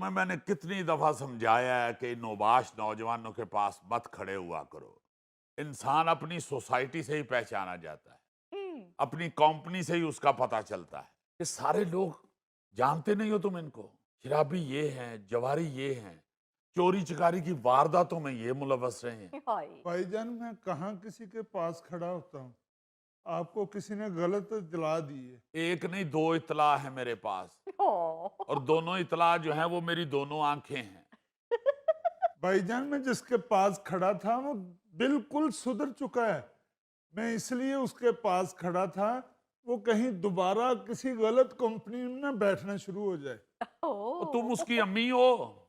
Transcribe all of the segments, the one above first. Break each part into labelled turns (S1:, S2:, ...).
S1: मैंने कितनी दफा समझाया है कि नौबाश नौजवानों के पास मत खड़े हुआ करो। इंसान अपनी सोसाइटी से ही पहचाना जाता है, अपनी कंपनी से ही उसका पता चलता है। ये सारे लोग जानते नहीं हो तुम इनको, शराबी ये हैं, जवारी ये हैं, चोरी चकारी की वारदातों में ये मुलव्वस रहे हैं।
S2: भाईजान मैं कहाँ किसी के पास खड़ा होता हूँ, आपको किसी ने गलत इतला दी है।
S1: एक नहीं दो इतला है मेरे पास, और दोनों इतला जो है वो मेरी दोनों आंखें हैं।
S2: भाईजान मैं जिसके पास खड़ा था वो बिल्कुल सुधर चुका है, मैं इसलिए उसके पास खड़ा था वो कहीं दोबारा किसी गलत कंपनी में ना बैठना शुरू हो जाए।
S1: तो तुम उसकी अम्मी हो।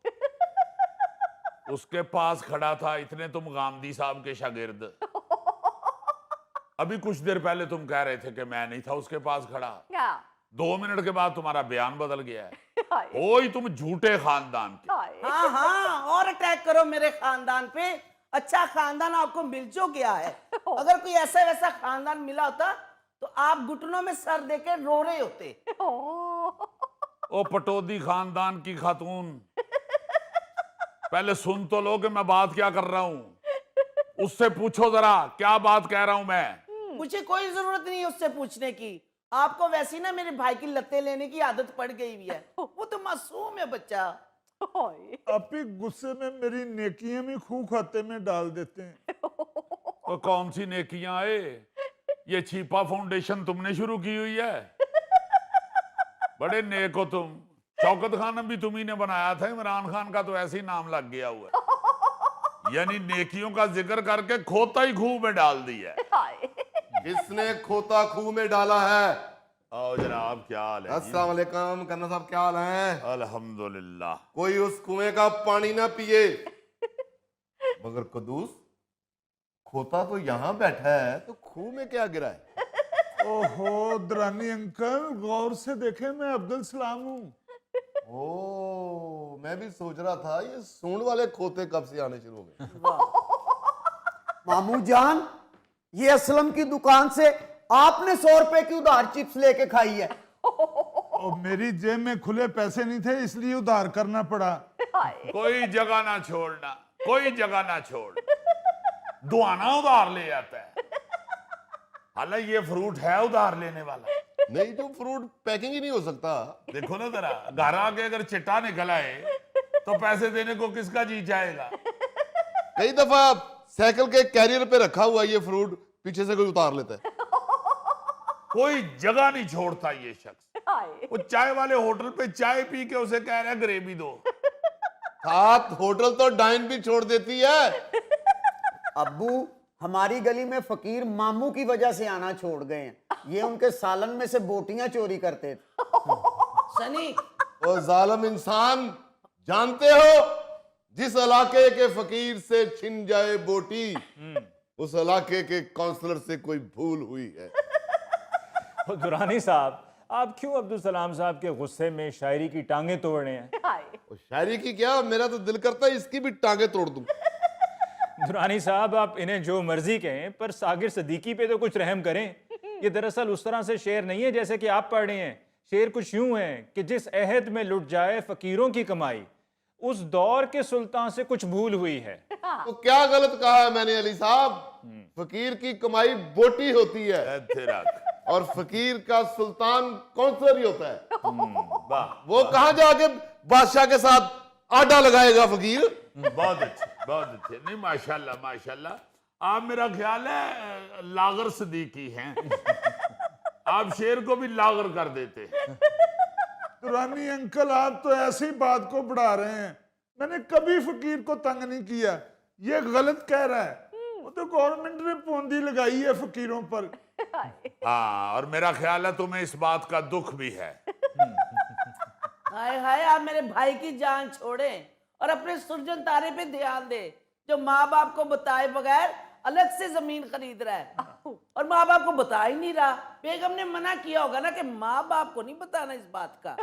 S1: उसके पास खड़ा था, इतने तुम गांधी साहब के शागिर्द। अभी कुछ देर पहले तुम कह रहे थे कि मैं नहीं था उसके पास खड़ा। 2 मिनट के बाद तुम्हारा बयान बदल गया है। हो ही तुम झूठे खानदान के।
S3: हाँ हाँ, और अटैक करो मेरे खानदान पे। अच्छा खानदान आपको मिल जो गया है। अगर कोई ऐसा वैसा खानदान मिला होता तो आप घुटनों में सर देके रो रहे होते।
S1: ओ पटौदी खानदान की खातून, पहले सुन तो लो कि मैं बात क्या कर रहा हूं। उससे पूछो जरा क्या बात कह रहा हूं मैं।
S3: मुझे कोई जरूरत नहीं है उससे पूछने की। आपको वैसी ना मेरे भाई की लत्ते लेने की आदत पड़ गई हुई है। वो तो मासूम है बच्चा।
S2: आप ही गुस्से में मेरी नेकियां भी खूह खाते में डाल देते हैं।
S1: तो कौन सी नेकियां आए? ये छिपा फाउंडेशन तुमने शुरू की हुई है। बड़े नेक हो तुम। शौकत खान भी तुम्ही ने बनाया था, इमरान खान का तो ऐसे ही नाम लग गया हुआ है। यानी नेकियों का जिक्र करके खोता ही खूह में डाल दिया है।
S4: किसने खोता खूह में डाला है?
S1: आओ जनाब, क्या हाल है जी?
S4: अस्सलाम वालेकुम कन्ना साहब, क्या हाल है?
S1: अल्हम्दुलिल्लाह।
S4: कोई उस कुएं का पानी ना पिए। मगर कदूस, खोता तो यहाँ बैठा है तो खूह में क्या गिरा है?
S2: ओहो दरानी अंकल, गौर से देखे मैं अब्दुल सलाम हूँ।
S4: ओ, मैं भी सोच रहा था ये सूंड वाले खोते कब से आने शुरू हो गए।
S5: मामू जान, ये असलम की दुकान से आपने 100 रुपए की उधार चिप्स लेके खाई है।
S2: और मेरी जेब में खुले पैसे नहीं थे इसलिए उधार करना पड़ा।
S1: कोई जगह ना छोड़ना, कोई जगह ना छोड़। दुआना उधार ले जाता है। हालांकि ये फ्रूट है उधार लेने वाला।
S4: नहीं तो फ्रूट पैकिंग ही नहीं हो सकता।
S1: देखो ना जरा, घर आके अगर चिट्टा निकल आए तो पैसे देने को किसका जी चाहेगा?
S4: कई दफा साइकिल के कैरियर पे रखा हुआ ये फ्रूट पीछे से कोई उतार लेता है।
S1: कोई जगह नहीं छोड़ता ये शख्स। वो चाय वाले होटल पे चाय पी के उसे कह रहा है ग्रेवी दो।
S4: साथ होटल तो डाइन भी छोड़ देती है।
S5: अब्बू, हमारी गली में फकीर मामू की वजह से आना छोड़ गए हैं। ये उनके सालन में से बोटियां चोरी करते थे।
S3: सनी,
S4: ओ जालिम इंसान, जानते हो जिस इलाके के फकीर से छिन जाए बोटी उस इलाके के काउंसलर से कोई भूल हुई है।
S6: दुरानी साहब, आप क्यों अब्दुल सलाम साहब के गुस्से में शायरी की टांगे तोड़ रहे हैं?
S4: और शायरी की क्या, मेरा तो दिल करता है इसकी भी टांगे तोड़ दूं।
S6: दुरानी साहब, आप इन्हें जो मर्जी कहें पर सागिर सदीकी पे तो कुछ रहम करें। ये दरअसल उस तरह से शेर नहीं है जैसे कि आप पढ़ रहे हैं। शेर कुछ यूं है कि जिस अहद में लुट जाए फकीरों की कमाई, उस दौर के सुल्तान से कुछ भूल हुई है।
S4: तो क्या गलत कहा है मैंने अली साहब? फकीर की कमाई बोटी होती है और फकीर का सुल्तान काउंसलर ही होता है। वो कहां जाके बादशाह के साथ आडा लगाएगा फकीर?
S1: बहुत अच्छे, बहुत अच्छे। नहीं, माशाल्लाह माशाल्लाह। आप मेरा ख्याल है लागर सदीकी हैं। आप शेर को भी लागर कर देते हैं।
S2: दुरानी अंकल, आप तो ऐसी बात को बढ़ा रहे हैं। मैंने कभी फकीर को तंग नहीं किया, ये गलत कह रहा है। वो तो गवर्नमेंट ने पूंजी लगाई है फकीरों पर।
S1: हाँ, और मेरा ख्याल है तुम्हें इस बात का दुख भी है।
S3: हाय हाय, आप मेरे भाई की जान छोड़े और अपने सुरजन तारे पे ध्यान दे, जो माँ बाप को बताए बगैर अलग से जमीन खरीद रहा है और माँ बाप को बता ही नहीं रहा। बेगम ने मना किया होगा ना कि माँ बाप को नहीं बताना इस बात का।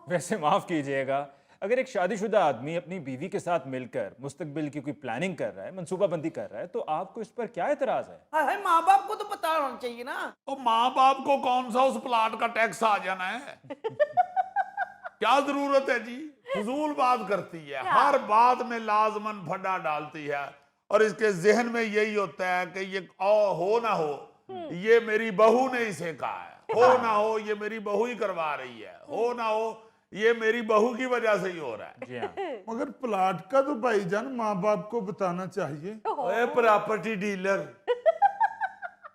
S6: वैसे माफ कीजिएगा, अगर एक शादीशुदा आदमी अपनी बीवी के साथ मिलकर मुस्तकबिल की कोई प्लानिंग कर रहा है, मंसूबाबंदी कर रहा है, तो आपको इस पर क्या एतराज है?
S3: हाय हाय, माँ बाप को तो पता होना चाहिए ना।
S1: तो माँ बाप को कौन सा उस प्लाट का टैक्स आ जाना है? क्या जरूरत है जी? फजूल बात करती है, हर बात में लाजमन फड्डा डालती है, और इसके जहन में यही होता है कि ये हो ना हो, ये मेरी बहू ने इसे कहा है, हो ना हो ये मेरी बहू ही करवा रही है, हो ना हो ये मेरी बहू की वजह से ही हो रहा है।
S6: जी हाँ।
S2: मगर प्लाट का तो भाईजान माँ बाप को बताना चाहिए।
S1: ओए प्रॉपर्टी डीलर,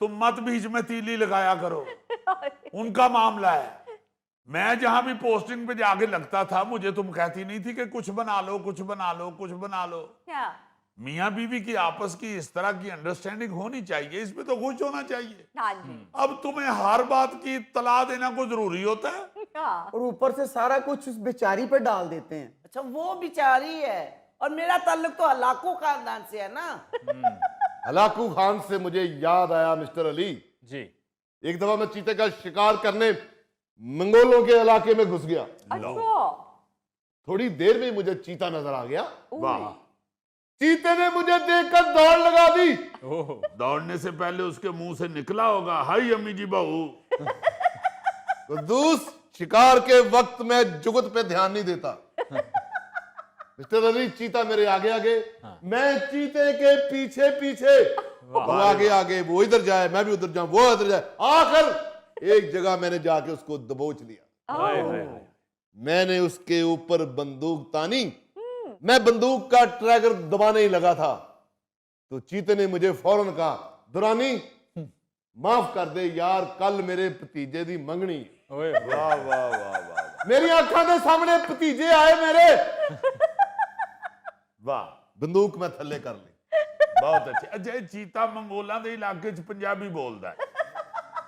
S1: तुम मत बीच में तीली लगाया करो, उनका मामला है। मैं जहां भी पोस्टिंग पे जाके लगता था, मुझे तुम कहती नहीं थी कि कुछ बना लो, कुछ बना लो, कुछ बना लो।
S7: क्या?
S1: मियाँ बीवी की आपस की इस तरह की अंडरस्टैंडिंग होनी चाहिए, इसमें तो खुश होना चाहिए।
S7: हाँ जी।
S1: अब तुम्हें हर बात की तला देना को जरूरी होता है?
S7: हाँ।
S5: और ऊपर से सारा कुछ उस बेचारी पे डाल देते हैं।
S3: अच्छा वो बेचारी है, और मेरा ताल्लुक तो हलाकू खानदान से है ना।
S4: हलाकू खान से मुझे याद आया मिस्टर अली,
S6: जी।
S4: एक दफा मैं चीते का शिकार करने मंगोलों के इलाके में घुस गया।
S7: अच्छा।
S4: थोड़ी देर में मुझे चीता नजर आ गया।
S1: वाह,
S4: चीते ने मुझे देखकर दौड़ लगा दी।
S6: ओह।
S1: दौड़ने से पहले उसके मुंह से निकला होगा, हाय अम्मी जी बहू।
S4: कुद्दूस, शिकार के वक्त मैं जुगत पे ध्यान नहीं देता। मिस्टर अली, चीता मेरे आगे आगे, मैं चीते के पीछे पीछे, वो आगे आगे, वो इधर जाए मैं भी उधर जाऊं, वो इधर जाए, आखिर एक जगह मैंने जाके उसको दबोच लिया।
S6: हाय हाय हाय।
S4: मैंने उसके ऊपर बंदूक तानी, मैं बंदूक का ट्रैगर दबाने ही लगा था, तो चीते ने मुझे फौरन कहा, दुरानी माफ कर दे यार, कल मेरे भतीजे दी मंगनी।
S6: ओए।
S1: वाह वाह वाह वाह
S4: मेरी आंखों के सामने भतीजे आए मेरे।
S1: वाह,
S4: बंदूक मैं थल्ले कर ली।
S1: बहुत अच्छे। अच्छा, चीता मंगोला के इलाके च पंजाबी बोलता है?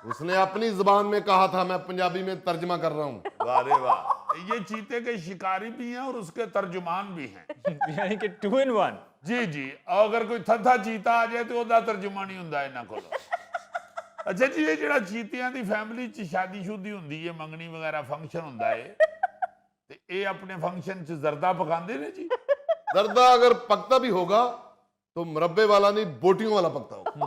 S4: उसने अपनी जुबान में कहा था, मैं पंजाबी में तर्जमा कर रहा हूं।
S1: वाह रे वाह, ये चीते के शिकारी भी हैं और उसके तर्जुमान भी हैं।
S6: यानी कि 2 in 1।
S1: जी जी, और अगर कोई थद्धा चीता आ जाए तो ਉਹਦਾ ਤਰਜਮਾ ਨਹੀਂ ਹੁੰਦਾ ਇਹਨਾਂ ਕੋਲ। ਅੱਛਾ ਜੀ, ਇਹ ਜਿਹੜਾ ਚੀਤਿਆਂ ਦੀ ਫੈਮਿਲੀ ਚ ਸ਼ਾਦੀ-ਸ਼ੁਦੀ ਹੁੰਦੀ ਹੈ, ਮੰਗਣੀ ਵਗੈਰਾ ਫੰਕਸ਼ਨ ਹੁੰਦਾ ਹੈ, ਤੇ ਇਹ ਆਪਣੇ ਫੰਕਸ਼ਨ ਚ ਜ਼ਰਦਾ ਪਕਾਉਂਦੇ ਨੇ ਜੀ?
S4: दर्दा अगर पकता भी होगा तो मुरब्बे वाला नहीं, बोटियों वाला पकता होगा।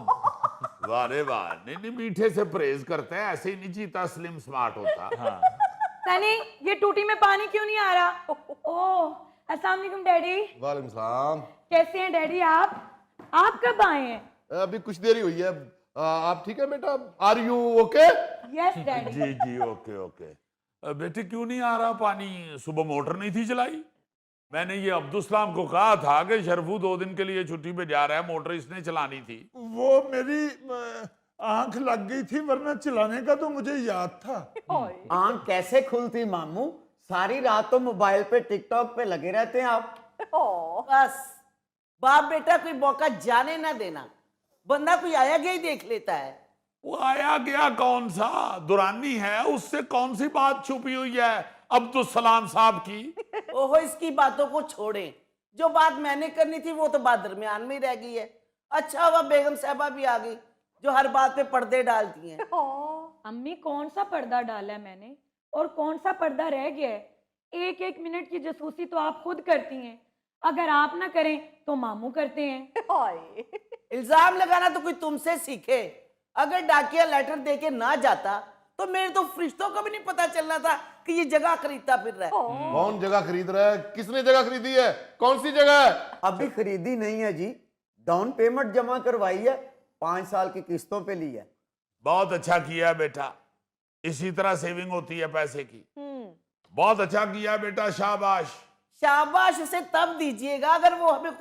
S1: वाह रे वाह, नहीं नहीं, मीठे से परहेज करता है, ऐसे ही नहीं चीता स्लिम स्मार्ट होता।
S6: हाँ।
S7: सनी, ये टूटी में पानी क्यों नहीं आ रहा? ओह, अस्सलाम वालेकुम डैडी।
S4: वालेकुम सलाम।
S7: कैसे हैं डैडी आप? आप कब आए हैं?
S4: अभी कुछ देर ही हुई है। आप ठीक है बेटा? Are you okay?
S7: Yes daddy.
S1: जी जी, ओके ओके। बेटे क्यों नहीं आ रहा पानी? सुबह मोटर नहीं थी चलाई? मैंने ये अब्दुल सलाम को कहा था कि शरफू 2 दिन के लिए छुट्टी पे जा रहा है, मोटर इसने चलानी थी।
S2: वो मेरी आंख लग गई थी, वरना चलाने का तो मुझे याद था।
S5: आंख कैसे खुलती मामू? सारी रात तो मोबाइल पे टिकटॉक पे लगे रहते हैं आप।
S3: बस बाप बेटा कोई मौका जाने ना देना, बंदा कोई आया गया ही देख लेता है।
S1: वो आया गया कौन सा? दुरानी है, उससे कौन सी बात छुपी हुई है अब्दुल सलाम साहब की?
S3: ओहो, इसकी बातों को छोड़ें, जो बात मैंने करनी थी वो तो बात दरमियान में ही रह गई है। अच्छा हुआ बेगम साहबा भी आ गई, जो हर बात पे पर्दे डालती हैं।
S7: अम्मी, कौन सा पर्दा डाला है मैंने और कौन सा पर्दा रह गया है? एक एक मिनट की जासूसी तो आप खुद करती हैं, अगर आप ना करें तो मामू करते हैं।
S3: इल्जाम लगाना तो कोई तुमसे सीखे। अगर डाकिया लेटर दे के ना जाता तो मेरे तो फरिश्तों को भी नहीं पता चलना था कि ये जगह खरीदता फिर रहा है।
S4: कौन जगह खरीद रहा है? किसने जगह खरीदी है? कौन सी जगह है?
S5: अभी खरीदी नहीं है जी, डाउन पेमेंट जमा करवाई है, 5 साल की किस्तों पे ली है।
S1: बहुत अच्छा किया बेटा, इसी तरह सेविंग होती है पैसे की। बहुत अच्छा किया बेटा, शाबाश।
S3: शाबाश उसे तब दीजिएगा अगर वो हमें